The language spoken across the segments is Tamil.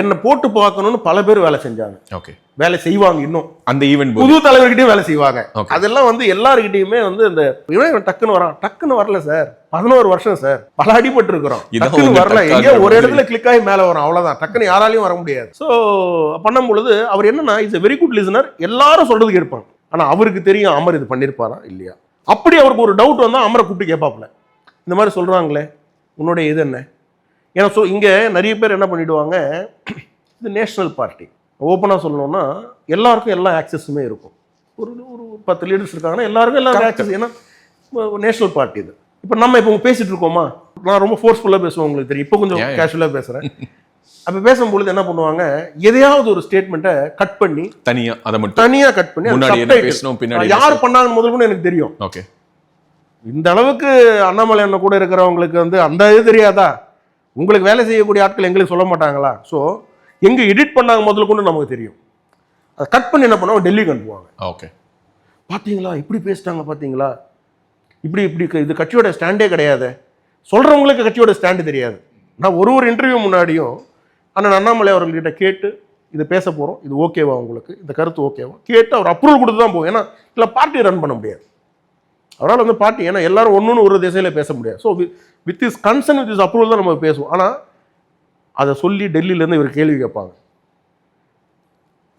என்னை போட்டு பார்க்கணும்னு பல பேர் வேலை செஞ்சாங்க. ஓகே, வேலை செய்வாங்க இன்னும். அந்த ஈவென்ட் புது தலைவர்கிட்டயும் வேலை செய்வாங்க. அதெல்லாம் வந்து எல்லாருக்கிட்டையுமே வந்து இந்த இவன் டக்குன்னு வரான், டக்குன்னு வரல சார், 11 வருஷம் சார், பல அடிபட்டு இருக்கிறோம், டக்குன்னு வரல, எங்கேயோ ஒரு இடத்துல கிளிக் ஆகி மேலே வரும், அவ்வளவுதான், டக்குன்னு யாராலையும் வர முடியாது. ஸோ பண்ணும் பொழுது அவர் என்னன்னா is a very good listener, எல்லாரும் சொல்றது கேட்பாங்க. ஆனா அவருக்கு தெரியும் அமர் இது பண்ணிருப்பாரா இல்லையா. அப்படி அவருக்கு ஒரு டவுட் வந்தா அமரை கூப்பிட்டு கேட்பாப்புல, இந்த மாதிரி சொல்றாங்களே உன்னுடைய இது என்ன. ஏன்னா இங்க நிறைய பேர் என்ன பண்ணிடுவாங்க, இது நேஷனல் பார்ட்டி, ஓப்பனாக சொல்லணும்னா எல்லாருக்கும் எல்லா ஆக்சஸுமே இருக்கும். ஒரு 10 லீடர்ஸ் இருக்காங்கன்னா எல்லாருக்கும் எல்லா ஆக்சஸ். ஏன்னா நேஷனல் பார்ட்டி இது. இப்போ நம்ம இப்போ பேசிட்டு இருக்கோமா, நான் ரொம்ப ஃபோர்ஸ்ஃபுல்லாக பேசுவேன், உங்களுக்கு தெரியும். இப்போ கொஞ்சம் கேஷுவலாக பேசுகிறேன். அப்போ பேசும்பொழுது என்ன பண்ணுவாங்க, எதையாவது ஒரு ஸ்டேட்மெண்ட்டை கட் பண்ணி தனியாக கட் பண்ணி யார் பண்ணாங்கன்னு முதல் கூட எனக்கு தெரியும். ஓகே, இந்த அளவுக்கு அண்ணாமலை அண்ணன் கூட இருக்கிறவங்களுக்கு வந்து அந்த இது தெரியாதா, உங்களுக்கு வேலை செய்யக்கூடிய ஆட்கள் எங்களுக்கு சொல்ல மாட்டாங்களா. ஸோ எங்கே எடிட் பண்ணாங்க முதல்ல கொண்டு நமக்கு தெரியும். அதை கட் பண்ணி என்ன பண்ணுவாங்க, டெல்லிக்கு அனுப்புவாங்க. ஓகே, பார்த்தீங்களா இப்படி பேசிட்டாங்க, பார்த்தீங்களா இப்படி இது கட்சியோட ஸ்டாண்டே கிடையாது, சொல்கிறவங்களுக்கு கட்சியோட ஸ்டாண்டு தெரியாது. நான் ஒரு இன்டர்வியூ முன்னாடியும் அண்ணன் அண்ணாமலை அவர்கள்கிட்ட கேட்டு இதை பேச போகிறோம், இது ஓகேவா உங்களுக்கு, இந்த கருத்து ஓகேவா கேட்டு அவர் அப்ரூவல் கொடுத்து தான் போகும். ஏன்னா இல்லை பார்ட்டி ரன் பண்ண முடியாது அவரால் வந்து பார்ட்டி, ஏன்னா எல்லாரும் ஒன்று ஒரு திசையில் பேச முடியாது. So with is concern with is approval தான் நம்ம பேசுவோம். ஆனால் அதை சொல்லி டெல்லியிலேருந்து இவர் கேள்வி கேட்பாங்க.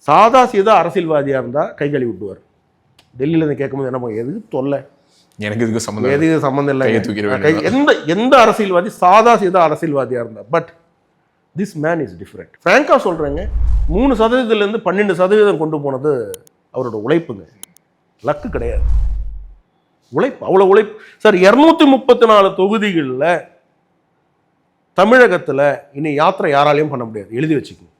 சாதா சீதா அரசியல்வாதியாக இருந்தால் கை கழுவி விட்டுவார். டெல்லியிலேருந்து கேட்கும்போது என்ன பண்ணுவோம், எதுக்கு தொல்லை, எனக்கு இதுக்கு சம்மந்தம், எதுக்கு சம்மந்தம் இல்லை. எந்த அரசியல்வாதி சாதா சீதா அரசியல்வாதியாக இருந்தால், but this man is different. ஃப்ராங்காக சொல்கிறேங்க, 3% 12% கொண்டு போனது அவரோட உழைப்புங்க, லக்கு கிடையாது, உழைப்பு. அவ்வளோ உழைப்பு சார். 234 தொகுதிகளில் தமிழகத்தில் இனி யாத்திரை யாராலையும் பண்ண முடியாது, எழுதி வச்சுக்கோங்க.